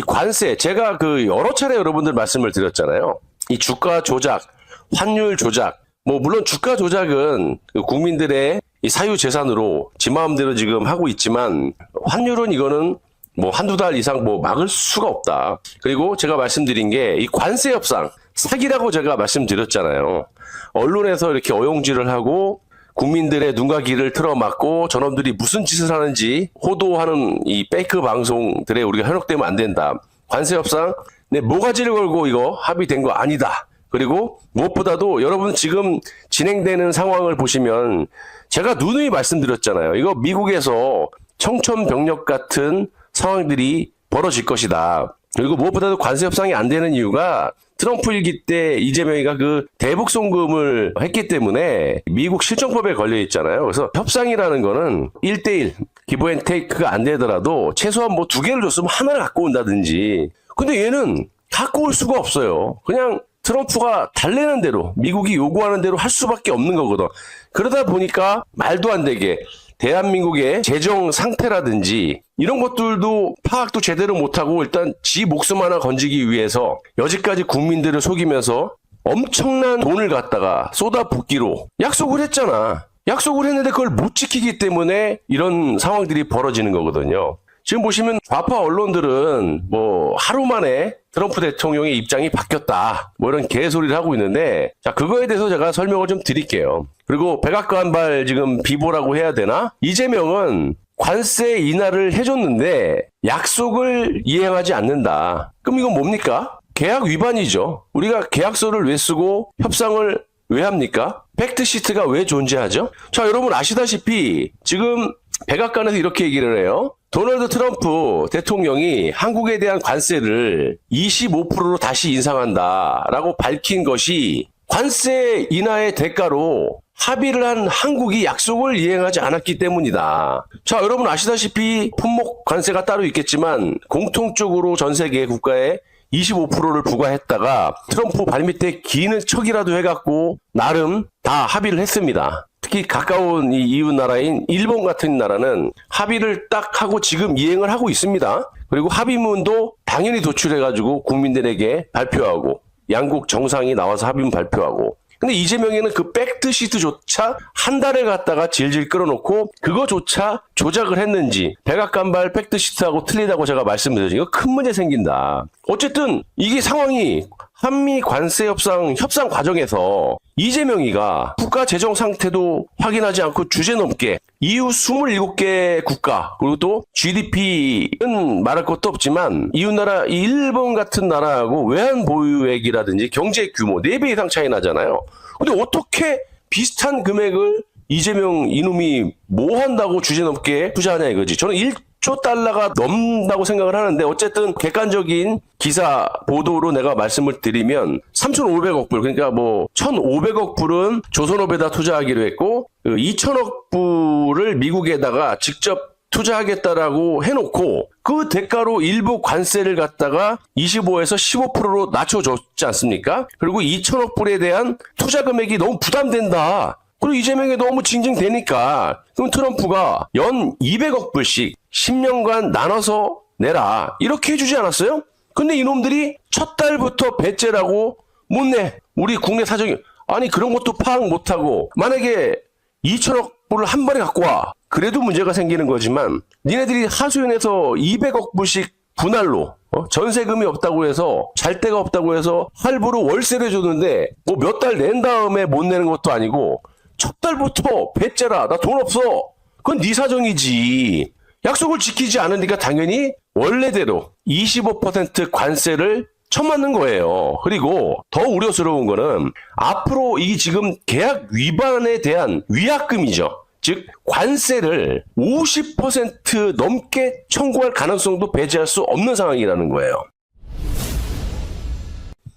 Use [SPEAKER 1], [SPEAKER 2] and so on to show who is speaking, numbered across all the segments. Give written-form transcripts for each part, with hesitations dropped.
[SPEAKER 1] 이 관세, 제가 여러 차례 여러분들 말씀을 드렸잖아요. 이 주가 조작, 환율 조작, 물론 주가 조작은 국민들의 이 사유 재산으로 지 마음대로 지금 하고 있지만, 환율은 이거는 한두 달 이상 막을 수가 없다. 그리고 제가 말씀드린 게 이 관세 협상, 사기라고 제가 말씀드렸잖아요. 언론에서 이렇게 어용질을 하고 국민들의 눈과 귀를 틀어막고 저놈들이 무슨 짓을 하는지 호도하는 이 페이크 방송들에 우리가 현혹되면 안 된다. 관세 협상, 모가지를 걸고 이거 합의된 거 아니다. 그리고 무엇보다도 여러분 지금 진행되는 상황을 보시면 제가 누누이 말씀드렸잖아요. 이거 미국에서 청천벽력 같은 상황들이 벌어질 것이다. 그리고 무엇보다도 관세 협상이 안 되는 이유가 트럼프 일기 때 이재명이가 대북 송금을 했기 때문에 미국 실정법에 걸려 있잖아요. 그래서 협상이라는 거는 1대1 기브 앤 테이크가 안 되더라도 최소한 두 개를 줬으면 하나를 갖고 온다든지. 근데 얘는 갖고 올 수가 없어요. 그냥 트럼프가 달래는 대로, 미국이 요구하는 대로 할 수밖에 없는 거거든. 그러다 보니까 말도 안 되게 대한민국의 재정 상태라든지 이런 것들도 파악도 제대로 못하고 일단 지 목숨 하나 건지기 위해서 여지까지 국민들을 속이면서 엄청난 돈을 갖다가 쏟아붓기로 약속을 했잖아. 약속을 했는데 그걸 못 지키기 때문에 이런 상황들이 벌어지는 거거든요. 지금 보시면 좌파 언론들은 하루 만에 트럼프 대통령의 입장이 바뀌었다, 이런 개소리를 하고 있는데, 자, 그거에 대해서 제가 설명을 좀 드릴게요. 그리고 백악관발 지금 비보라고 해야 되나? 이재명은 관세 인하를 해줬는데 약속을 이행하지 않는다. 그럼 이건 뭡니까? 계약 위반이죠. 우리가 계약서를 왜 쓰고 협상을 왜 합니까? 팩트시트가 왜 존재하죠? 자, 여러분 아시다시피 지금 백악관에서 이렇게 얘기를 해요. 도널드 트럼프 대통령이 한국에 대한 관세를 25%로 다시 인상한다라고 밝힌 것이 관세 인하의 대가로 합의를 한 한국이 약속을 이행하지 않았기 때문이다. 자, 여러분 아시다시피 품목 관세가 따로 있겠지만 공통적으로 전 세계 국가에 25%를 부과했다가 트럼프 발밑에 기는 척이라도 해갖고 나름 다 합의를 했습니다. 특히 가까운 이 이웃 나라인 일본 같은 나라는 합의를 딱 하고 지금 이행을 하고 있습니다. 그리고 합의문도 당연히 도출해가지고 국민들에게 발표하고 양국 정상이 나와서 합의문 발표하고. 근데 이재명에는 그 팩트시트조차 한 달을 갖다가 질질 끌어놓고 그거조차 조작을 했는지 백악관발 팩트시트하고 틀리다고 제가 말씀드렸죠. 이거 큰 문제 생긴다. 어쨌든 이게 상황이 한미 관세 협상 과정에서 이재명이가 국가 재정 상태도 확인하지 않고 주제넘게 EU 27개 국가, 그리고 또 GDP는 말할 것도 없지만 이웃나라 일본 같은 나라하고 외환 보유액이라든지 경제 규모 4배 이상 차이 나잖아요. 근데 어떻게 비슷한 금액을 이재명 이놈이 뭐 한다고 주제넘게 투자하냐 이거지. 저는 1조 달러가 넘는다고 생각을 하는데, 어쨌든 객관적인 기사 보도로 내가 말씀을 드리면 3,500억 불, 그러니까 1,500억 불은 조선업에다 투자하기로 했고 2,000억 불을 미국에다가 직접 투자하겠다라고 해놓고 그 대가로 일부 관세를 갖다가 25에서 15%로 낮춰줬지 않습니까? 그리고 2,000억 불에 대한 투자 금액이 너무 부담된다. 그리고 이재명이 너무 징징대니까 그럼 트럼프가 연 200억 불씩 10년간 나눠서 내라, 이렇게 해주지 않았어요? 근데 이놈들이 첫 달부터 배째라고 못 내. 우리 국내 사정이, 아니 그런 것도 파악 못하고 만약에 2천억 불을 한 번에 갖고 와, 그래도 문제가 생기는 거지만 니네들이 하소연해서 200억 불씩 분할로 전세금이 없다고 해서, 잘 데가 없다고 해서 할부로 월세를 해줬는데 몇 달 낸 다음에 못 내는 것도 아니고 첫 달부터 배째라, 나 돈 없어. 그건 네 사정이지. 약속을 지키지 않으니까 당연히 원래대로 25% 관세를 쳐맞는 거예요. 그리고 더 우려스러운 거는 앞으로 이게 지금 계약 위반에 대한 위약금이죠. 즉 관세를 50% 넘게 청구할 가능성도 배제할 수 없는 상황이라는 거예요.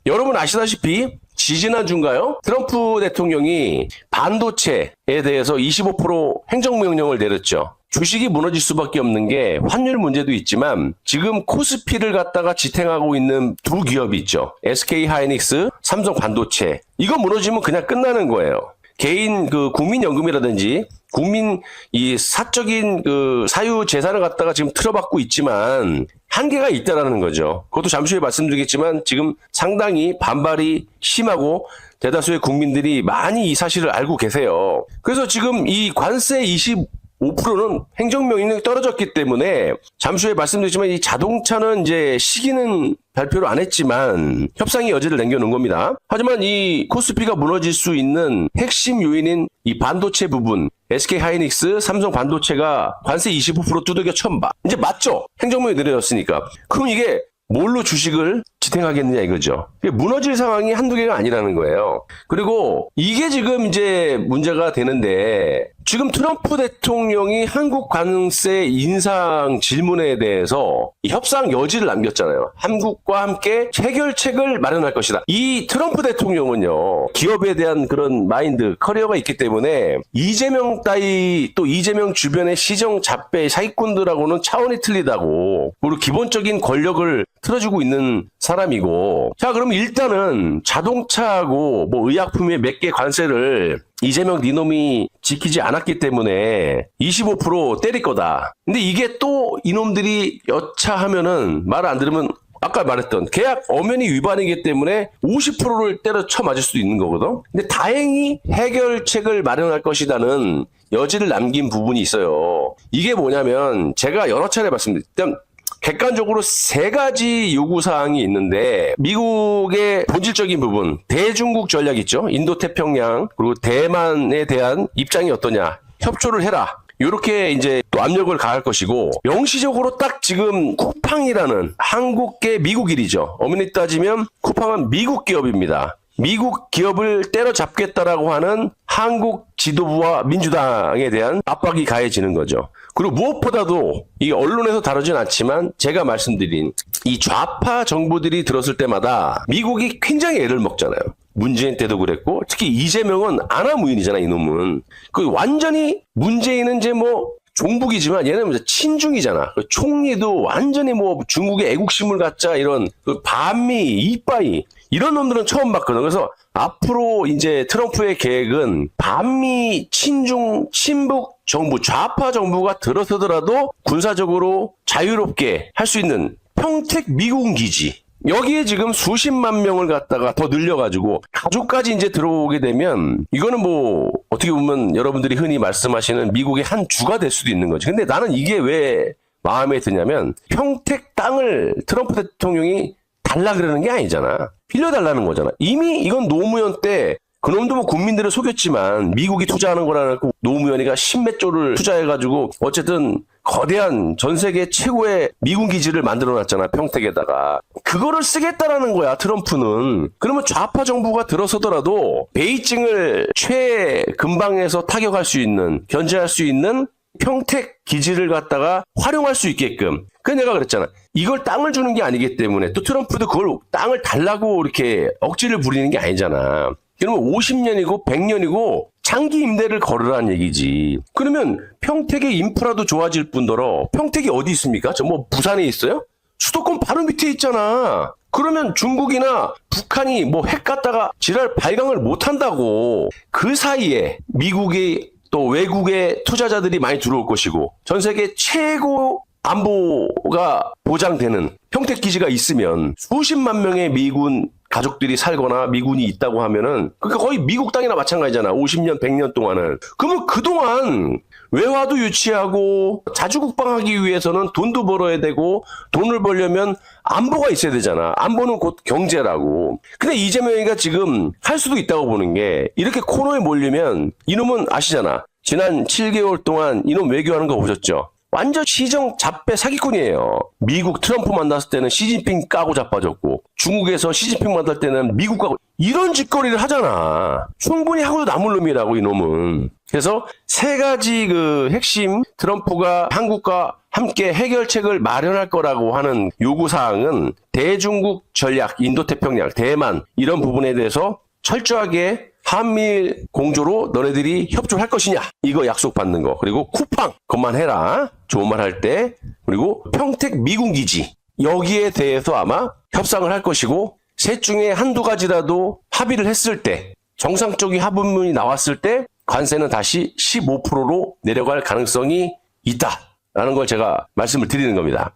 [SPEAKER 1] 여러분 아시다시피 지지난주인가요? 트럼프 대통령이 반도체에 대해서 25% 행정명령을 내렸죠. 주식이 무너질 수밖에 없는 게 환율 문제도 있지만 지금 코스피를 갖다가 지탱하고 있는 두 기업이 있죠. SK 하이닉스, 삼성 반도체. 이거 무너지면 그냥 끝나는 거예요. 개인 그 국민연금이라든지 국민 이 사적인 그 사유 재산을 갖다가 지금 틀어받고 있지만 한계가 있다라는 거죠. 그것도 잠시 후에 말씀드리겠지만 지금 상당히 반발이 심하고 대다수의 국민들이 많이 이 사실을 알고 계세요. 그래서 지금 이 관세 25%는 행정명령이 떨어졌기 때문에 잠시 후에 말씀드리지만 이 자동차는 이제 시기는 발표를 안 했지만 협상의 여지를 남겨놓은 겁니다. 하지만 이 코스피가 무너질 수 있는 핵심 요인인 이 반도체 부분, SK하이닉스, 삼성 반도체가 관세 25% 두들겨 쳐봐. 이제 맞죠? 행정명이 내려졌으니까. 그럼 이게 뭘로 주식을 지탱하겠느냐 이거죠. 무너질 상황이 한두 개가 아니라는 거예요. 그리고 이게 지금 이제 문제가 되는데 지금 트럼프 대통령이 한국 관세 인상 질문에 대해서 협상 여지를 남겼잖아요. 한국과 함께 해결책을 마련할 것이다. 이 트럼프 대통령은요, 기업에 대한 그런 마인드, 커리어가 있기 때문에 이재명 따위 또 이재명 주변의 시정 잡배 사기꾼들하고는 차원이 틀리다고, 그리고 기본적인 권력을 틀어주고 있는 사람이고, 자, 그럼 일단은 자동차하고 뭐 의약품에 몇 개 관세를 이재명 니놈이 지키지 않았기 때문에 25% 때릴 거다. 근데 이게 또 이놈들이 여차하면은 말 안 들으면 아까 말했던 계약 엄연히 위반이기 때문에 50%를 때려쳐 맞을 수도 있는 거거든. 근데 다행히 해결책을 마련할 것이라는 여지를 남긴 부분이 있어요. 이게 뭐냐면 제가 여러 차례 말씀드렸던 객관적으로 세 가지 요구사항이 있는데 미국의 본질적인 부분, 대중국 전략 있죠. 인도태평양 그리고 대만에 대한 입장이 어떠냐. 협조를 해라. 이렇게 이제 또 압력을 가할 것이고, 명시적으로 딱 지금 쿠팡이라는 한국계 미국일이죠. 어머니 따지면 쿠팡은 미국 기업입니다. 미국 기업을 때려잡겠다라고 하는 한국 지도부와 민주당에 대한 압박이 가해지는 거죠. 그리고 무엇보다도 이 언론에서 다루진 않지만 제가 말씀드린 이 좌파 정부들이 들었을 때마다 미국이 굉장히 애를 먹잖아요. 문재인 때도 그랬고, 특히 이재명은 아나무인이잖아, 이놈은. 그 완전히 문재인은 이제 뭐 종북이지만 얘는 뭐 친중이잖아. 그 총리도 완전히 뭐 중국의 애국심을 갖자 이런 그 반미, 이빠이 이런 놈들은 처음 봤거든. 그래서 앞으로 이제 트럼프의 계획은 반미, 친중, 친북 정부, 좌파 정부가 들어서더라도 군사적으로 자유롭게 할 수 있는 평택 미군 기지. 여기에 지금 수십만 명을 갖다가 더 늘려가지고 가족까지 이제 들어오게 되면 이거는 뭐 어떻게 보면 여러분들이 흔히 말씀하시는 미국의 한 주가 될 수도 있는 거지. 근데 나는 이게 왜 마음에 드냐면 평택 땅을 트럼프 대통령이 달라 그러는 게 아니잖아. 빌려달라는 거잖아. 이미 이건 노무현 때 그놈도 뭐 국민들을 속였지만 미국이 투자하는 거라고 노무현이가 십몇 조를 투자해가지고 어쨌든 거대한 전 세계 최고의 미군 기지를 만들어놨잖아, 평택에다가. 그거를 쓰겠다라는 거야, 트럼프는. 그러면 좌파 정부가 들어서더라도 베이징을 최근방에서 타격할 수 있는, 견제할 수 있는 평택 기지를 갖다가 활용할 수 있게끔. 그래서 내가 그랬잖아. 이걸 땅을 주는 게 아니기 때문에 또 트럼프도 그걸 땅을 달라고 이렇게 억지를 부리는 게 아니잖아. 그러면 50년이고 100년이고 장기 임대를 걸으라는 얘기지. 그러면 평택의 인프라도 좋아질 뿐더러 평택이 어디 있습니까? 저 뭐 부산에 있어요? 수도권 바로 밑에 있잖아. 그러면 중국이나 북한이 뭐 핵 갖다가 지랄 발광을 못 한다고. 그 사이에 미국의 또 외국의 투자자들이 많이 들어올 것이고 전 세계 최고 안보가 보장되는 평택 기지가 있으면 수십만 명의 미군 가족들이 살거나 미군이 있다고 하면은 그게 거의 미국 땅이나 마찬가지잖아. 50년, 100년 동안은. 그러면 그동안 외화도 유치하고 자주국방하기 위해서는 돈도 벌어야 되고 돈을 벌려면 안보가 있어야 되잖아. 안보는 곧 경제라고. 근데 이재명이가 지금 할 수도 있다고 보는 게 이렇게 코너에 몰리면 이놈은 아시잖아. 지난 7개월 동안 이놈 외교하는 거 보셨죠? 완전 시정 잡배 사기꾼이에요. 미국 트럼프 만났을 때는 시진핑 까고 자빠졌고 중국에서 시진핑 만날 때는 미국 까고 이런 짓거리를 하잖아. 충분히 하고도 남을 놈이라고 이놈은. 그래서 세 가지 그 핵심 트럼프가 한국과 함께 해결책을 마련할 거라고 하는 요구사항은 대중국 전략, 인도태평양, 대만 이런 부분에 대해서 철저하게 한미일 공조로 너네들이 협조를 할 것이냐 이거 약속받는 거. 그리고 쿠팡 그것만 해라 좋은 말 할 때. 그리고 평택 미군기지 여기에 대해서 아마 협상을 할 것이고 셋 중에 한두 가지라도 합의를 했을 때 정상적인 합의문이 나왔을 때 관세는 다시 15%로 내려갈 가능성이 있다라는 걸 제가 말씀을 드리는 겁니다.